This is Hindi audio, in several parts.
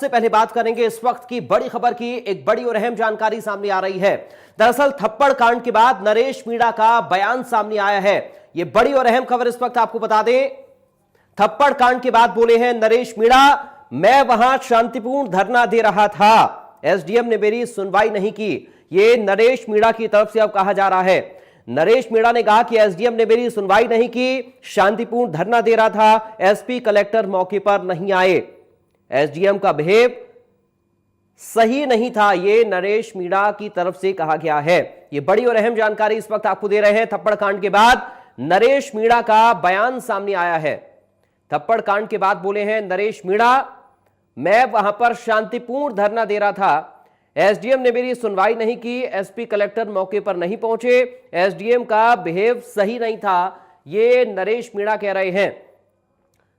से पहले बात करेंगे इस वक्त की बड़ी खबर की। एक बड़ी और अहम जानकारी सामने आ रही है। दरअसल थप्पड़ कांड के बाद नरेश मीणा का बयान सामने आया है। यह बड़ी और अहम खबर इस वक्त आपको बता दें। थप्पड़ कांड के बाद बोले हैं नरेश मीणा, मैं वहां शांतिपूर्ण धरना दे रहा था, एसडीएम ने मेरी सुनवाई नहीं की। यह नरेश मीणा की तरफ से अब कहा जा रहा है। नरेश मीणा ने कहा कि एसडीएम ने मेरी सुनवाई नहीं की, शांतिपूर्ण धरना दे रहा था, एसपी कलेक्टर मौके पर नहीं आए, एसडीएम का बिहेव सही नहीं था, यह नरेश मीणा की तरफ से कहा गया है। यह बड़ी और अहम जानकारी इस वक्त आपको दे रहे हैं। थप्पड़ कांड के बाद नरेश मीणा का बयान सामने आया है। थप्पड़ कांड के बाद बोले हैं नरेश मीणा, मैं वहां पर शांतिपूर्ण धरना दे रहा था, एसडीएम ने मेरी सुनवाई नहीं की, एसपी कलेक्टर मौके पर नहीं पहुंचे, एसडीएम का बिहेव सही नहीं था, यह नरेश मीणा कह रहे हैं।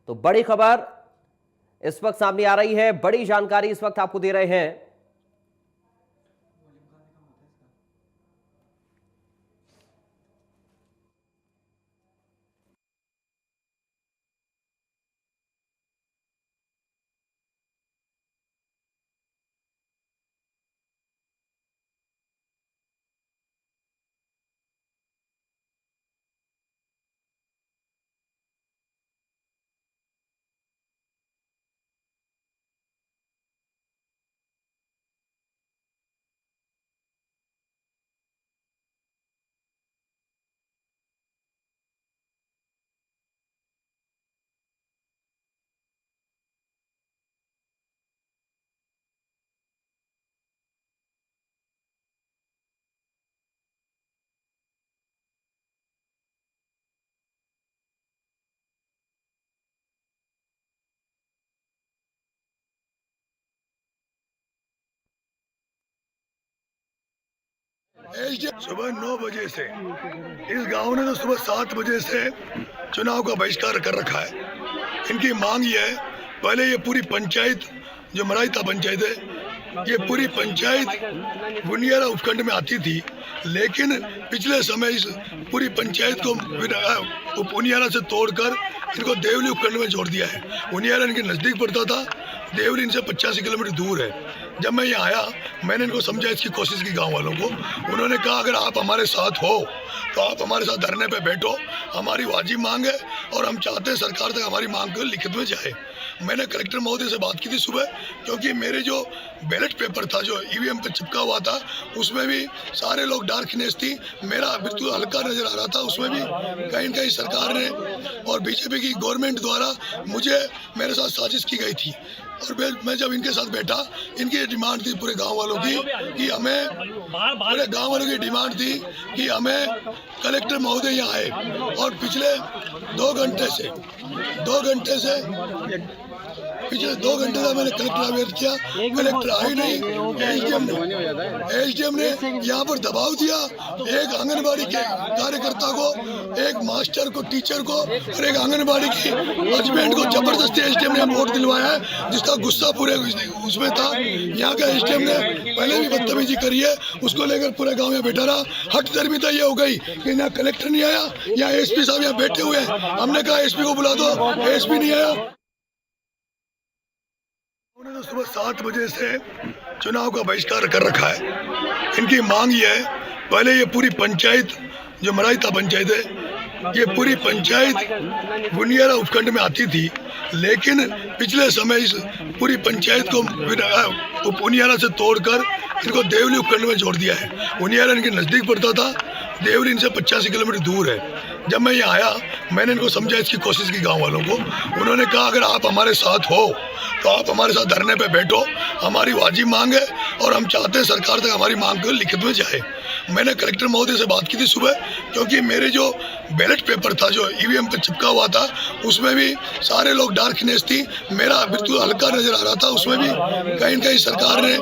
तो बड़ी खबर इस वक्त सामने आ रही है, बड़ी जानकारी इस वक्त आपको दे रहे हैं। सुबह 9 बजे से इस गांव ने तो सुबह 7 बजे से चुनाव का बहिष्कार कर रखा है। इनकी मांग ये है, पहले ये पूरी पंचायत जो मराइता पंचायत है, ये पूरी पंचायत बुनियारा उपखंड में आती थी, लेकिन पिछले समय इस पूरी पंचायत को बुनियारा से तोड़कर इनको देवली उपखंड में जोड़ दिया है। बुनियारा इनके नज़दीक पड़ता था, देवली इनसे 85 किलोमीटर दूर है। जब मैं यहाँ आया, मैंने इनको समझाने की कोशिश की गांव वालों को। उन्होंने कहा अगर आप हमारे साथ हो तो आप हमारे साथ धरने पे बैठो, हमारी वाजिब मांग है और हम चाहते हैं सरकार तक हमारी मांग को लिखित में जाए। मैंने कलेक्टर महोदय से बात की थी सुबह, क्योंकि मेरे जो बैलेट पेपर था जो ईवीएम पे चिपका हुआ था, उसमें भी सारे लोग डार्कनेस थी, मेरा बिल्कुल हल्का नजर आ रहा था। उसमें भी कहीं न कहीं सरकार ने और बीजेपी की गवर्नमेंट द्वारा मुझे मेरे साथ साजिश की गई थी। और मैं जब इनके साथ बैठा, इनकी डिमांड थी पूरे गांव वालों की कि हमें, पूरे गांव वालों की डिमांड थी कि हमें कलेक्टर महोदय यहाँ आए। और पिछले 2 घंटे से पिछले 2 घंटे से मैंने कलेक्टर वेट किया, कलेक्टर आई नहीं। एसडीएम ने यहाँ पर दबाव दिया, एक आंगनबाड़ी के कार्यकर्ता को, एक मास्टर को, टीचर को और एक आंगनबाड़ी की हस्बैंड को जबरदस्ती एसडीएम ने वोट दिलवाया है, जिसका गुस्सा पूरे उसमें था। यहाँ का एसडीएम ने पहले भी बदतमीजी करी है, उसको लेकर पूरे गाँव में बैठा रहा। हट दरमिता ये हो गई कि यहाँ कलेक्टर नहीं आया, यहाँ एसपी साहब यहाँ बैठे हुए हैं। हमने कहा एसपी को बुला दो, एसपी नहीं आया। उन्होंने तो सुबह 7 बजे से चुनाव का बहिष्कार कर रखा है। इनकी मांग ये है, पहले ये पूरी पंचायत जो मराइता पंचायत है, ये पूरी पंचायत बुनियारा उपखंड में आती थी, लेकिन पिछले समय इस पूरी पंचायत को बुनियारा से तोड़कर इनको देवली उपखंड में जोड़ दिया है। बुनियारा इनके नज़दीक पड़ता था, देवली इनसे 85 किलोमीटर दूर है। जब मैं यहाँ आया, मैंने इनको समझाने की कोशिश की गांव वालों को। उन्होंने कहा अगर आप हमारे साथ हो तो आप हमारे साथ धरने पे बैठो, हमारी वाजिब मांग है और हम चाहते हैं सरकार तक हमारी मांग को लिखित में जाए। मैंने कलेक्टर महोदय से बात की थी सुबह, क्योंकि मेरे जो बैलेट पेपर था जो ईवीएम पे चिपका हुआ था, उसमें भी सारे लोग डार्कनेस थी, मेरा बिल्कुल हल्का नजर आ रहा था। उसमें भी कहीं न कहीं सरकार ने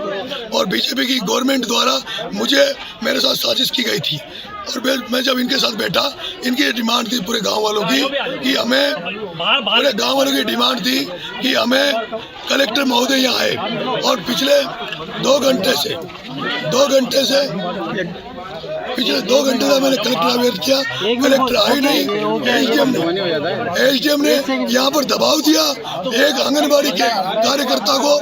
और बीजेपी की गवर्नमेंट द्वारा मुझे मेरे साथ साजिश की गई थी। और मैं जब इनके साथ बैठा, इनकी डिमांड थी पूरे गांव वालों की कि हमें, पूरे गांव वालों की डिमांड थी कि हमें कलेक्टर महोदय यहाँ आए। और पिछले 2 घंटे से पिछले 2 घंटे का मैंने कलेक्टर अवेयर किया, कलेक्टर आई नहीं। एसडीएम ने यहाँ पर दबाव दिया, एक आंगनबाड़ी के कार्यकर्ता को,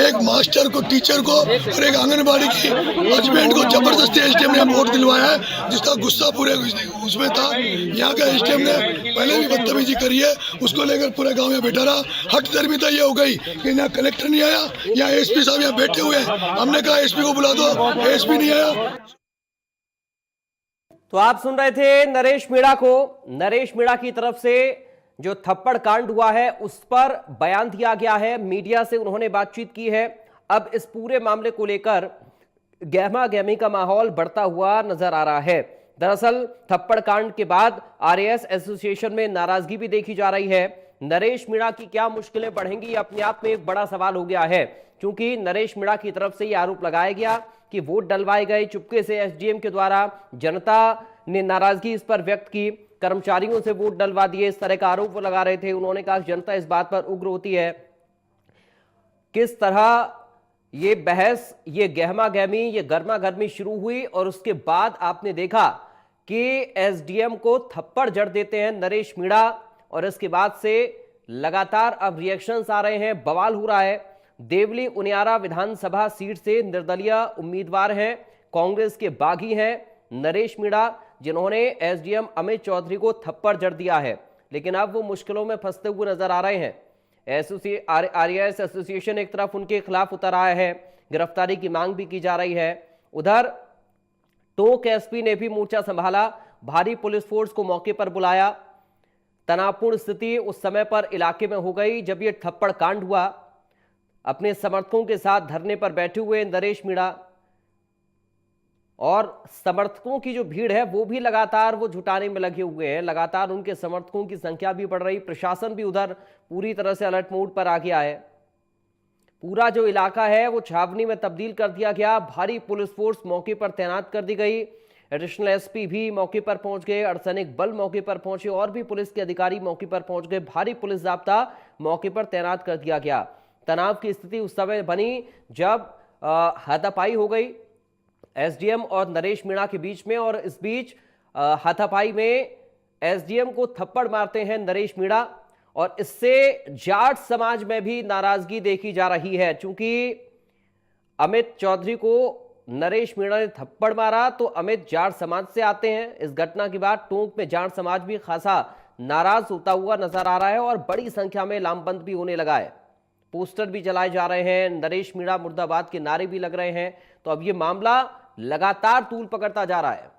एक मास्टर को, टीचर को और एक आंगनबाड़ी की हस्बैंड को जबरदस्ती एसडीएम ने वोट दिलवाया है, जिसका गुस्सा पूरे उसमें था। यहाँ का एसडीएम ने पहले भी बदतमीजी करी है, उसको लेकर पूरे गाँव में बैठा रहा। हट दर्मिता ये हो गई कि यहाँ कलेक्टर नहीं आया, यहाँ एसपी साहब यहाँ बैठे हुए हैं। हमने कहा एसपी को बुला दो, एसपी नहीं आया। तो आप सुन रहे थे नरेश मीणा को। नरेश मीणा की तरफ से जो थप्पड़ कांड हुआ है उस पर बयान दिया गया है, मीडिया से उन्होंने बातचीत की है। अब इस पूरे मामले को लेकर गहमा गहमी का माहौल बढ़ता हुआ नजर आ रहा है। दरअसल थप्पड़ कांड के बाद आरएएस एसोसिएशन में नाराजगी भी देखी जा रही है। नरेश मीणा की क्या मुश्किलें बढ़ेंगी, अपने आप में एक बड़ा सवाल हो गया है, क्योंकि नरेश मीणा की तरफ से यह आरोप लगाया गया कि वोट डलवाए गए चुपके से एसडीएम के द्वारा। जनता ने नाराजगी इस पर व्यक्त की, कर्मचारियों से वोट डलवा दिए, इस तरह का आरोप वो लगा रहे थे। उन्होंने कहा कि जनता इस बात पर उग्र होती है। किस तरह ये बहस, ये गहमा गहमी, ये गर्मा गर्मी शुरू हुई और उसके बाद आपने देखा कि एसडीएम को थप्पड़ जड़ देते हैं नरेश मीणा, और इसके बाद से लगातार अब रिएक्शंस आ रहे हैं, बवाल हो रहा है। देवली उनियारा विधानसभा सीट से निर्दलीय उम्मीदवार हैं, कांग्रेस के बागी हैं नरेश मीणा, जिन्होंने एसडीएम अमित चौधरी को थप्पड़ जड़ दिया है, लेकिन अब वो मुश्किलों में फंसते हुए नजर आ रहे हैं। आरएएस एसोसिएशन एक तरफ उनके खिलाफ उतर आया है, गिरफ्तारी की मांग भी की जा रही है। उधर टोंक एसपी ने भी मोर्चा संभाला, भारी पुलिस फोर्स को मौके पर बुलाया। तनावपूर्ण स्थिति उस समय पर इलाके में हो गई जब यह थप्पड़ कांड हुआ। अपने समर्थकों के साथ धरने पर बैठे हुए नरेश मीणा और समर्थकों की जो भीड़ है वो भी लगातार वो जुटाने में लगे हुए हैं। लगातार उनके समर्थकों की संख्या भी बढ़ रही, प्रशासन भी उधर पूरी तरह से अलर्ट मोड पर आ गया है। पूरा जो इलाका है वो छावनी में तब्दील कर दिया गया, भारी पुलिस फोर्स मौके पर तैनात कर दी गई। एडिशनल एसपी भी मौके पर पहुंच गए, अर्धसैनिक बल मौके पर पहुंचे और भी पुलिस के अधिकारी मौके पर पहुंच गए। भारी पुलिस जाब्ता मौके पर तैनात कर दिया गया। तनाव की स्थिति उस समय बनी जब हाथापाई हो गई एसडीएम और नरेश मीणा के बीच में, और इस बीच हाथापाई में एसडीएम को थप्पड़ मारते हैं नरेश मीणा, और इससे जाट समाज में भी नाराजगी देखी जा रही है। चूंकि अमित चौधरी को नरेश मीणा ने थप्पड़ मारा तो अमित जाट समाज से आते हैं। इस घटना के बाद टोंक में जाट समाज भी खासा नाराज होता हुआ नजर आ रहा है और बड़ी संख्या में लामबंद भी होने लगा है। पोस्टर भी जलाए जा रहे हैं, नरेश मीणा मुर्दाबाद के नारे भी लग रहे हैं। तो अब ये मामला लगातार तूल पकड़ता जा रहा है।